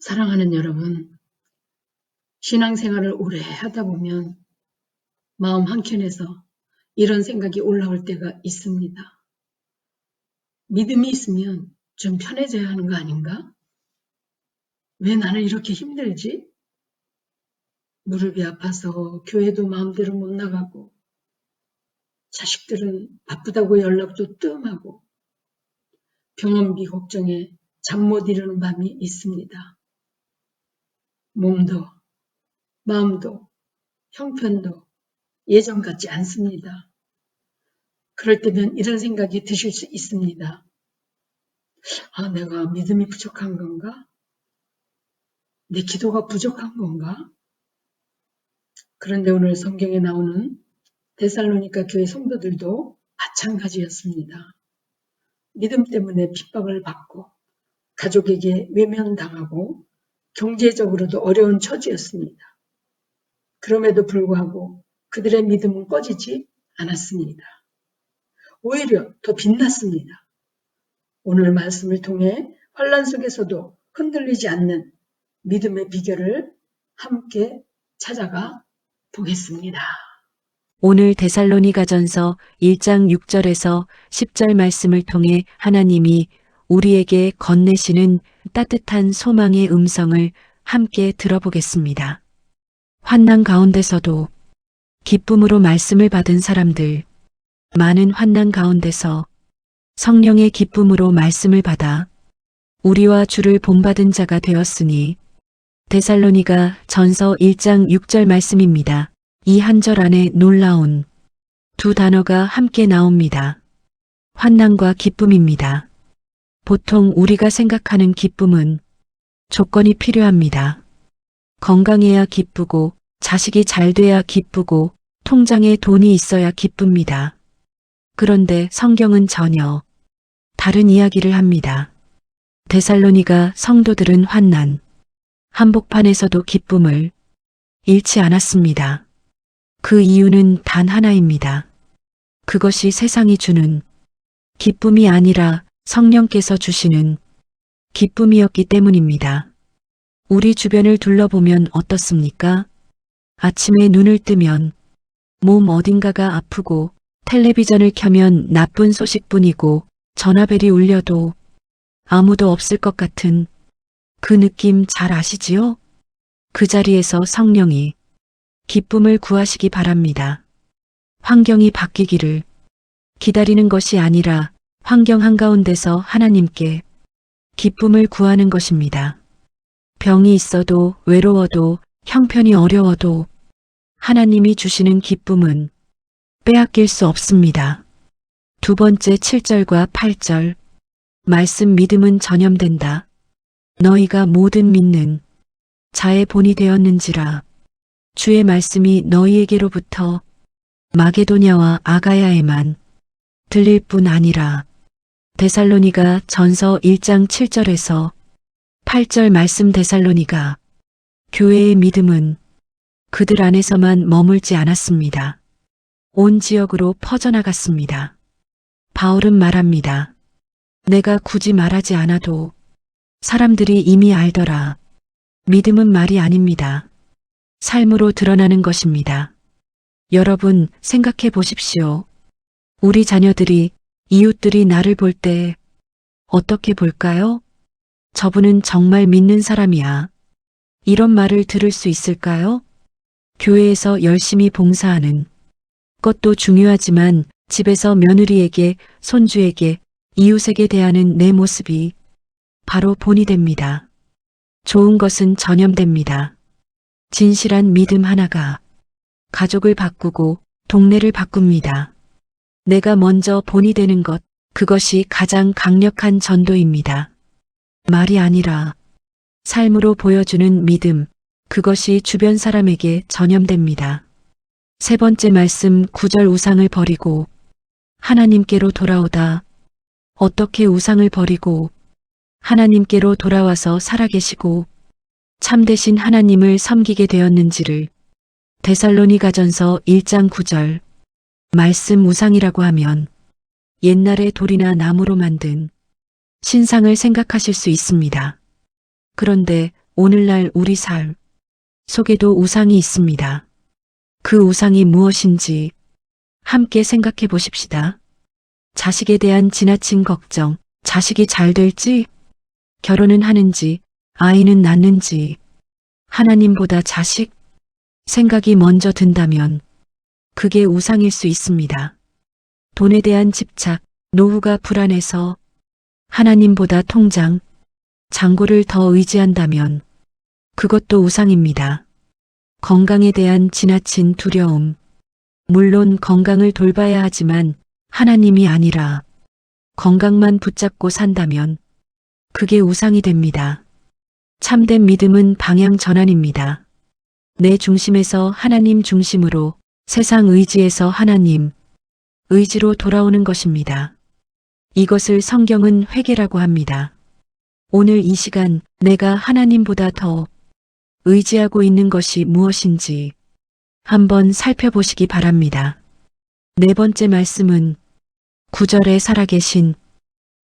사랑하는 여러분, 신앙생활을 오래 하다 보면 마음 한켠에서 이런 생각이 올라올 때가 있습니다. 믿음이 있으면 좀 편해져야 하는 거 아닌가? 왜 나는 이렇게 힘들지? 무릎이 아파서 교회도 마음대로 못 나가고, 자식들은 바쁘다고 연락도 뜸하고, 병원비 걱정에 잠 못 이루는 밤이 있습니다. 몸도, 마음도, 형편도 예전 같지 않습니다. 그럴 때면 이런 생각이 드실 수 있습니다. 아, 내가 믿음이 부족한 건가? 내 기도가 부족한 건가? 그런데 오늘 성경에 나오는 데살로니가 교회 성도들도 마찬가지였습니다. 믿음 때문에 핍박을 받고 가족에게 외면당하고 경제적으로도 어려운 처지였습니다. 그럼에도 불구하고 그들의 믿음은 꺼지지 않았습니다. 오히려 더 빛났습니다. 오늘 말씀을 통해 환난 속에서도 흔들리지 않는 믿음의 비결을 함께 찾아가 보겠습니다. 오늘 데살로니가전서 1장 6절에서 10절 말씀을 통해 하나님이 우리에게 건네시는 따뜻한 소망의 음성을 함께 들어보겠습니다. 환난 가운데서도 기쁨으로 말씀을 받은 사람들, 많은 환난 가운데서 성령의 기쁨으로 말씀을 받아 우리와 주를 본받은 자가 되었으니 데살로니가 전서 1장 6절 말씀입니다. 이 한 절 안에 놀라운 두 단어가 함께 나옵니다. 환난과 기쁨입니다. 보통 우리가 생각하는 기쁨은 조건이 필요합니다. 건강해야 기쁘고 자식이 잘 돼야 기쁘고 통장에 돈이 있어야 기쁩니다. 그런데 성경은 전혀 다른 이야기를 합니다. 데살로니가 성도들은 환난, 한복판에서도 기쁨을 잃지 않았습니다. 그 이유는 단 하나입니다. 그것이 세상이 주는 기쁨이 아니라 성령께서 주시는 기쁨이었기 때문입니다. 우리 주변을 둘러보면 어떻습니까? 아침에 눈을 뜨면 몸 어딘가가 아프고 텔레비전을 켜면 나쁜 소식뿐이고 전화벨이 울려도 아무도 없을 것 같은 그 느낌 잘 아시지요? 그 자리에서 성령이 기쁨을 구하시기 바랍니다. 환경이 바뀌기를 기다리는 것이 아니라 환경 한가운데서 하나님께 기쁨을 구하는 것입니다. 병이 있어도 외로워도 형편이 어려워도 하나님이 주시는 기쁨은 빼앗길 수 없습니다. 두 번째 7절과 8절 말씀 믿음은 전염된다. 너희가 모든 믿는 자의 본이 되었는지라 주의 말씀이 너희에게로부터 마게도냐와 아가야에만 들릴 뿐 아니라 데살로니가 전서 1장 7절에서 8절 말씀 데살로니가 교회의 믿음은 그들 안에서만 머물지 않았습니다. 온 지역으로 퍼져나갔습니다. 바울은 말합니다. 내가 굳이 말하지 않아도 사람들이 이미 알더라. 믿음은 말이 아닙니다. 삶으로 드러나는 것입니다. 여러분 생각해 보십시오. 우리 자녀들이 이웃들이 나를 볼 때 어떻게 볼까요? 저분은 정말 믿는 사람이야. 이런 말을 들을 수 있을까요? 교회에서 열심히 봉사하는 것도 중요하지만 집에서 며느리에게, 손주에게, 이웃에게 대하는 내 모습이 바로 본이 됩니다. 좋은 것은 전염됩니다. 진실한 믿음 하나가 가족을 바꾸고 동네를 바꿉니다. 내가 먼저 본이 되는 것, 그것이 가장 강력한 전도입니다. 말이 아니라 삶으로 보여주는 믿음, 그것이 주변 사람에게 전염됩니다. 세 번째 말씀 9절 우상을 버리고 하나님께로 돌아오다. 어떻게 우상을 버리고 하나님께로 돌아와서 살아계시고 참되신 하나님을 섬기게 되었는지를 데살로니가전서 1장 9절 말씀 우상이라고 하면 옛날에 돌이나 나무로 만든 신상을 생각하실 수 있습니다. 그런데 오늘날 우리 삶 속에도 우상이 있습니다. 그 우상이 무엇인지 함께 생각해 보십시다. 자식에 대한 지나친 걱정, 자식이 잘 될지, 결혼은 하는지, 아이는 낳는지, 하나님보다 자식 생각이 먼저 든다면 그게 우상일 수 있습니다. 돈에 대한 집착, 노후가 불안해서 하나님보다 통장, 잔고를 더 의지한다면 그것도 우상입니다. 건강에 대한 지나친 두려움, 물론 건강을 돌봐야 하지만 하나님이 아니라 건강만 붙잡고 산다면 그게 우상이 됩니다. 참된 믿음은 방향 전환입니다. 내 중심에서 하나님 중심으로, 세상 의지에서 하나님 의지로 돌아오는 것입니다. 이것을 성경은 회개라고 합니다. 오늘 이 시간 내가 하나님보다 더 의지하고 있는 것이 무엇인지 한번 살펴보시기 바랍니다. 네 번째 말씀은 9절에 살아계신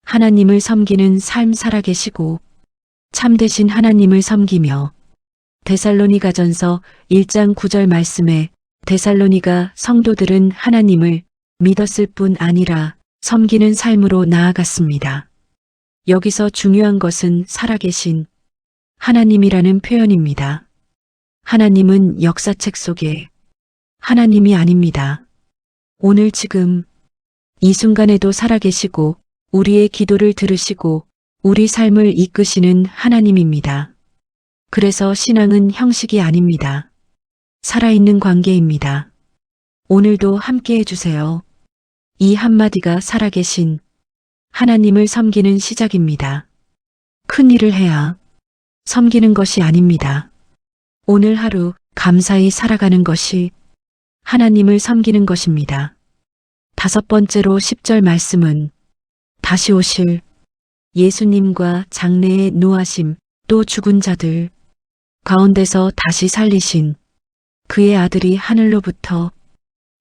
하나님을 섬기는 삶 살아계시고 참되신 하나님을 섬기며 데살로니가전서 1장 9절 말씀에 데살로니가 성도들은 하나님을 믿었을 뿐 아니라 섬기는 삶으로 나아갔습니다. 여기서 중요한 것은 살아계신 하나님이라는 표현입니다. 하나님은 역사책 속에 하나님이 아닙니다. 오늘 지금 이 순간에도 살아계시고 우리의 기도를 들으시고 우리 삶을 이끄시는 하나님입니다. 그래서 신앙은 형식이 아닙니다. 살아있는 관계입니다. 오늘도 함께 해주세요. 이 한마디가 살아계신 하나님을 섬기는 시작입니다. 큰 일을 해야 섬기는 것이 아닙니다. 오늘 하루 감사히 살아가는 것이 하나님을 섬기는 것입니다. 다섯 번째로 10절 말씀은 다시 오실 예수님과 장래의 노하심, 또 죽은 자들 가운데서 다시 살리신 그의 아들이 하늘로부터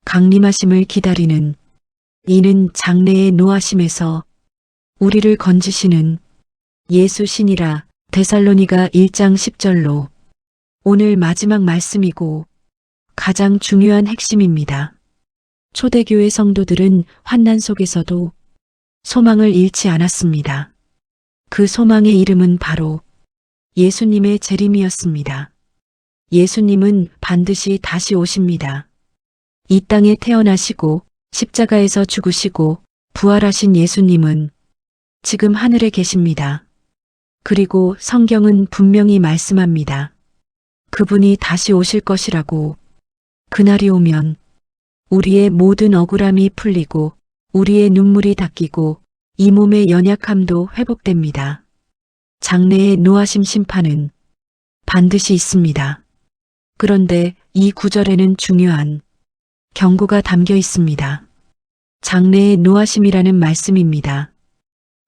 강림하심을 기다리는, 이는 장래의 노하심에서 우리를 건지시는 예수신이라. 데살로니가 1장 10절로 오늘 마지막 말씀이고 가장 중요한 핵심입니다. 초대교회 성도들은 환난 속에서도 소망을 잃지 않았습니다. 그 소망의 이름은 바로 예수님의 재림이었습니다. 예수님은 반드시 다시 오십니다. 이 땅에 태어나시고 십자가에서 죽으시고 부활하신 예수님은 지금 하늘에 계십니다. 그리고 성경은 분명히 말씀합니다. 그분이 다시 오실 것이라고. 그날이 오면 우리의 모든 억울함이 풀리고 우리의 눈물이 닦이고 이 몸의 연약함도 회복됩니다. 장래의 노하심 심판은 반드시 있습니다. 그런데 이 구절에는 중요한 경고가 담겨 있습니다. 장래의 노하심이라는 말씀입니다.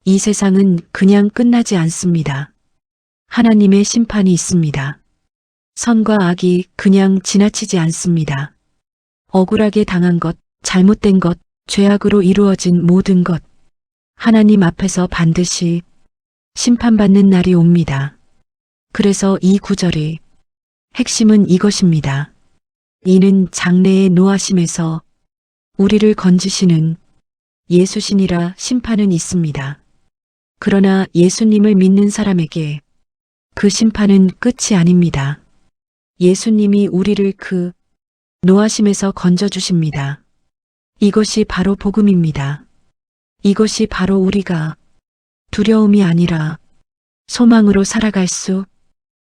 이 세상은 그냥 끝나지 않습니다. 하나님의 심판이 있습니다. 선과 악이 그냥 지나치지 않습니다. 억울하게 당한 것, 잘못된 것, 죄악으로 이루어진 모든 것, 하나님 앞에서 반드시 심판받는 날이 옵니다. 그래서 이 구절의 핵심은 이것입니다. 이는 장래의 노하심에서 우리를 건지시는 예수신이라. 심판은 있습니다. 그러나 예수님을 믿는 사람에게 그 심판은 끝이 아닙니다. 예수님이 우리를 그 노하심에서 건져주십니다. 이것이 바로 복음입니다. 이것이 바로 우리가 두려움이 아니라 소망으로 살아갈 수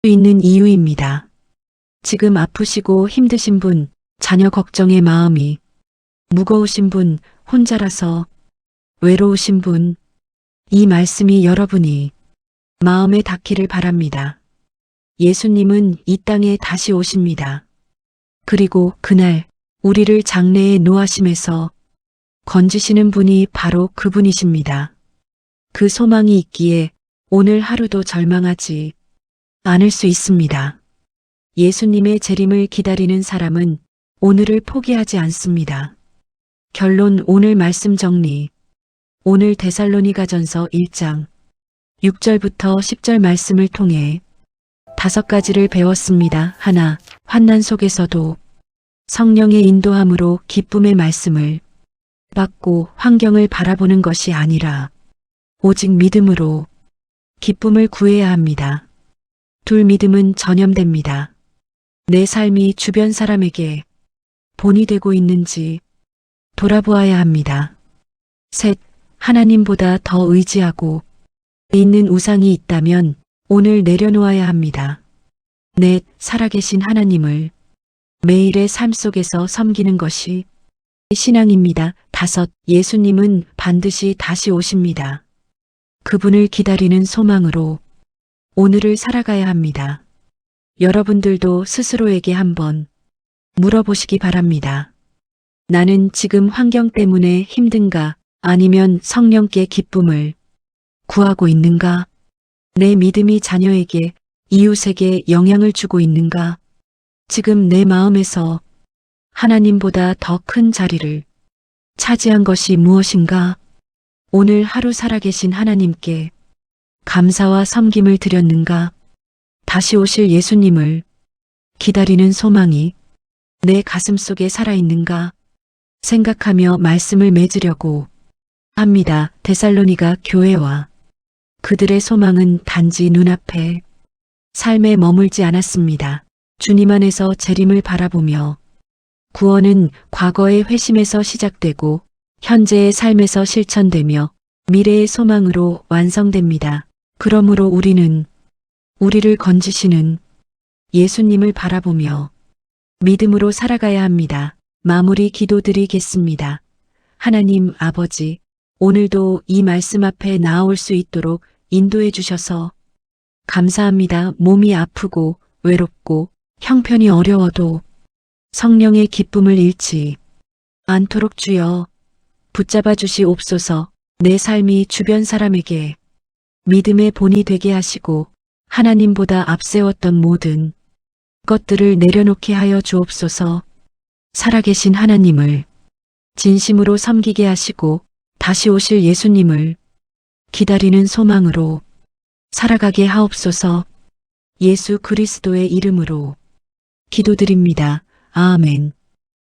있는 이유입니다. 지금 아프시고 힘드신 분, 자녀 걱정의 마음이 무거우신 분, 혼자라서 외로우신 분, 이 말씀이 여러분이 마음에 닿기를 바랍니다. 예수님은 이 땅에 다시 오십니다. 그리고 그날 우리를 장래의 노하심에서 건지시는 분이 바로 그분이십니다. 그 소망이 있기에 오늘 하루도 절망하지 않을 수 있습니다. 예수님의 재림을 기다리는 사람은 오늘을 포기하지 않습니다. 결론. 오늘 말씀 정리. 오늘 데살로니가전서 1장 6절부터 10절 말씀을 통해 5가지를 배웠습니다. 하나, 환난 속에서도 성령의 인도함으로 기쁨의 말씀을 받고 환경을 바라보는 것이 아니라 오직 믿음으로 기쁨을 구해야 합니다. 둘, 믿음은 전염됩니다. 내 삶이 주변 사람에게 본이 되고 있는지 돌아보아야 합니다. 셋, 하나님보다 더 의지하고 있는 우상이 있다면 오늘 내려놓아야 합니다. 넷, 살아계신 하나님을 매일의 삶 속에서 섬기는 것이 신앙입니다. 5, 예수님은 반드시 다시 오십니다. 그분을 기다리는 소망으로 오늘을 살아가야 합니다. 여러분들도 스스로에게 한번 물어보시기 바랍니다. 나는 지금 환경 때문에 힘든가? 아니면 성령께 기쁨을 구하고 있는가? 내 믿음이 자녀에게, 이웃에게 영향을 주고 있는가? 지금 내 마음에서 하나님보다 더 큰 자리를 차지한 것이 무엇인가? 오늘 하루 살아계신 하나님께 감사와 섬김을 드렸는가? 다시 오실 예수님을 기다리는 소망이 내 가슴 속에 살아있는가? 생각하며 말씀을 맺으려고 합니다. 데살로니가 교회와 그들의 소망은 단지 눈앞에 삶에 머물지 않았습니다. 주님 안에서 재림을 바라보며 구원은 과거의 회심에서 시작되고 현재의 삶에서 실천되며 미래의 소망으로 완성됩니다. 그러므로 우리는 우리를 건지시는 예수님을 바라보며 믿음으로 살아가야 합니다. 마무리 기도드리겠습니다. 하나님 아버지, 오늘도 이 말씀 앞에 나아올 수 있도록 인도해 주셔서 감사합니다. 몸이 아프고 외롭고 형편이 어려워도 성령의 기쁨을 잃지 않도록 주여 붙잡아 주시옵소서. 내 삶이 주변 사람에게 믿음의 본이 되게 하시고 하나님보다 앞세웠던 모든 것들을 내려놓게 하여 주옵소서. 살아계신 하나님을 진심으로 섬기게 하시고 다시 오실 예수님을 기다리는 소망으로 살아가게 하옵소서. 예수 그리스도의 이름으로 기도드립니다. 아멘.